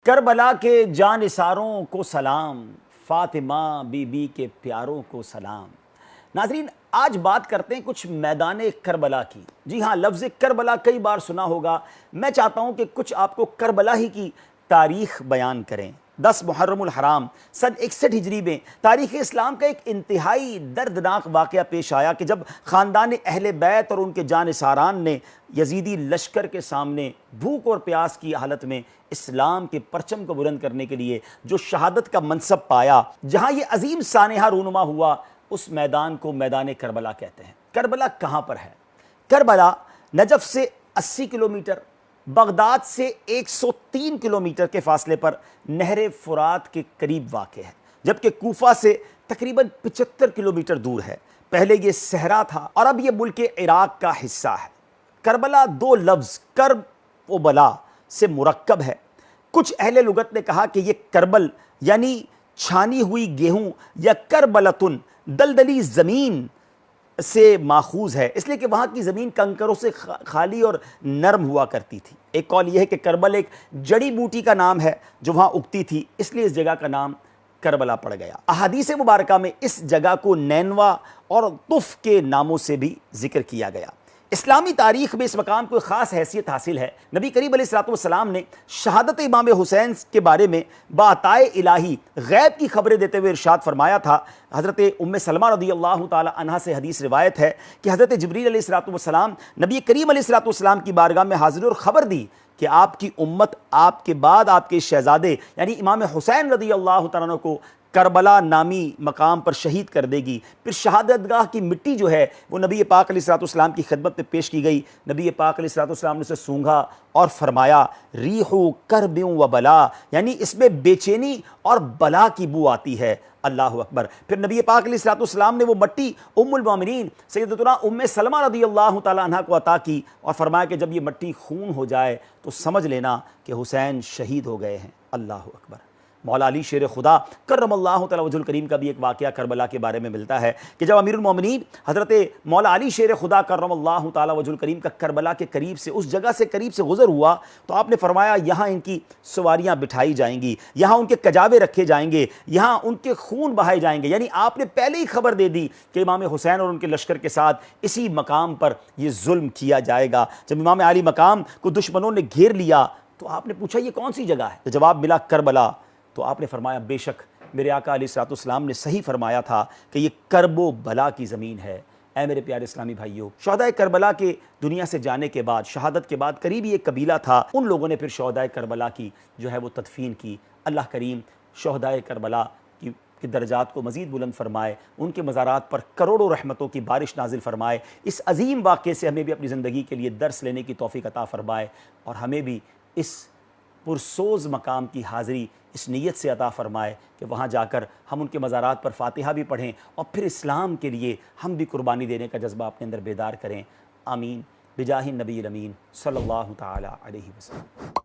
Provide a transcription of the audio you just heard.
Karbala के जानिसारों को सलाम, फातिमा बीबी के प्यारों को सलाम। नाजरीन, आज बात करते हैं कुछ मैदान करबला की। जी हाँ, लफ्ज़ करबला कई बार सुना होगा। मैं चाहता हूँ कि कुछ आपको करबला ही की तारीख बयान करें। 10 मुहर्रमुल हराम सन 61 हिजरी में तारीख़ इस्लाम का एक इंतहाई दर्दनाक वाक़या पेश आया कि जब ख़ानदान अहले बैत और उनके जानिसारान ने यजीदी लश्कर के सामने भूख और प्यास की हालत में इस्लाम के परचम को बुलंद करने के लिए जो शहादत का मनसब पाया, जहाँ ये अजीम सानेहा रूनुमा हुआ, उस मैदान को मैदान करबला कहते हैं। करबला कहाँ पर है? करबला नजफ से 80 किलोमीटर, बगदाद से 103 किलोमीटर के फासले पर नहर फुरात के करीब वाक़ है, जबकि कूफा से तकरीबन 75 किलोमीटर दूर है। पहले ये सहरा था और अब ये मुल्क इराक का हिस्सा है। करबला दो लफ्ज़ कर्ब व बला से मुरक्कब है। कुछ अहले लुगत ने कहा कि ये करबल यानी छानी हुई गेहूं या करबलतुन दलदली ज़मीन से माखूज है, इसलिए कि वहाँ की ज़मीन कंकरों से खाली और नरम हुआ करती थी। एक कौल यह है कि करबल एक जड़ी बूटी का नाम है जो वहाँ उगती थी, इसलिए इस जगह का नाम करबला पड़ गया। अहादीस मुबारका में इस जगह को नैनवा और तुफ के नामों से भी जिक्र किया गया। इस्लामी तारीख में इस मकाम को ख़ास हैसियत हासिल है। नबी करीम अलैहिस्सलाम ने शहादत इमाम हुसैन के बारे में बाताए इलाही गैब की खबरें देते हुए इरशाद फरमाया था। हज़रत उम्मे सलमा रज़ियल्लाहु ताला अन्हा से हदीस रिवायत है कि हज़रत जिब्रील अलैहिस्सलाम नबी करीम अलैहिस्सलाम की बारगाह में हाजिर और ख़बर दी कि आपकी उम्मत आपके बाद आपके शहज़ादे यानी इमाम हुसैन रज़ियल्लाहु ताला अन्हु को करबला नामी मकाम पर शहीद कर देगी। फिर शहादतगाह की मिट्टी जो है वो नबी पाक अलैहिस्सलाम की खिदमत में पेश की गई। नबी पाक अलैहिस्सलाम ने उसे सूंघा और फरमाया रीहु करबियों व बला, यानी इसमें बेचैनी और बला की बू आती है। अल्लाहु अकबर। फिर नबी पाक अलैहिस्सलाम ने वो मट्टी उम्मुल मोमिनीन सैयदतुना उम्मे सलमा रज़ियल्लाहु ताला अन्हा को अता की और फरमाया कि जब ये मट्टी खून हो जाए तो समझ लेना कि हुसैन शहीद हो गए हैं। अल्लाहु अकबर। मौला अली शेर खुदा कर्रमल्लाहु तआला वजहुल करीम का भी एक वाक़या करबला के बारे में मिलता है कि जब अमीरुल मोमिनीन हज़रत मौला अली शेर खुदा कर्रमल्लाहु तआला वजहुल करीम का करबला के करीब से उस जगह से करीब से गुज़र हुआ तो आपने फरमाया यहाँ इनकी सवारियाँ बिठाई जाएंगी, यहाँ उनके कजावे रखे जाएंगे, यहाँ उनके खून बहाए जाएंगे। यानी आपने पहले ही खबर दे दी कि इमाम हुसैन और उनके लश्कर के साथ इसी मकाम पर यह जुल्म किया जाएगा। जब इमाम अली मकाम को दुश्मनों ने घेर लिया तो आपने पूछा ये कौन सी जगह है? तो जवाब मिला करबला। तो आपने फरमाया बेशक मेरे आका अलैहिस्सलाम ने सही फरमाया था कि ये करबो बला की ज़मीन है। ऐ मेरे प्यारे इस्लामी भाइयों, शहदाए करबला के दुनिया से जाने के बाद, शहादत के बाद करीबी एक कबीला था, उन लोगों ने फिर शहदाए करबला की जो है वो तदफीन की। अल्लाह करीम शहदाए करबला की दर्जात को मज़ीद बुलंद फरमाए, उनके मज़ारात पर करोड़ों रहमतों की बारिश नाजिल फरमाए। इस अजीम वाक़े से हमें भी अपनी ज़िंदगी के लिए दर्स लेने की तौफ़ीक़ अता फरमाए और हमें भी इस पुरसोज़ मकाम की हाज़िरी इस नीयत से अता फ़रमाए कि वहाँ जाकर हम उनके मज़ारात पर फ़ातिहा भी पढ़ें और फिर इस्लाम के लिए हम भी कुर्बानी देने का जज्बा अपने अंदर बेदार करें। आमीन बिजाहि नबी अमीन सल्लल्लाहु तआला अलैहि वसल्लम।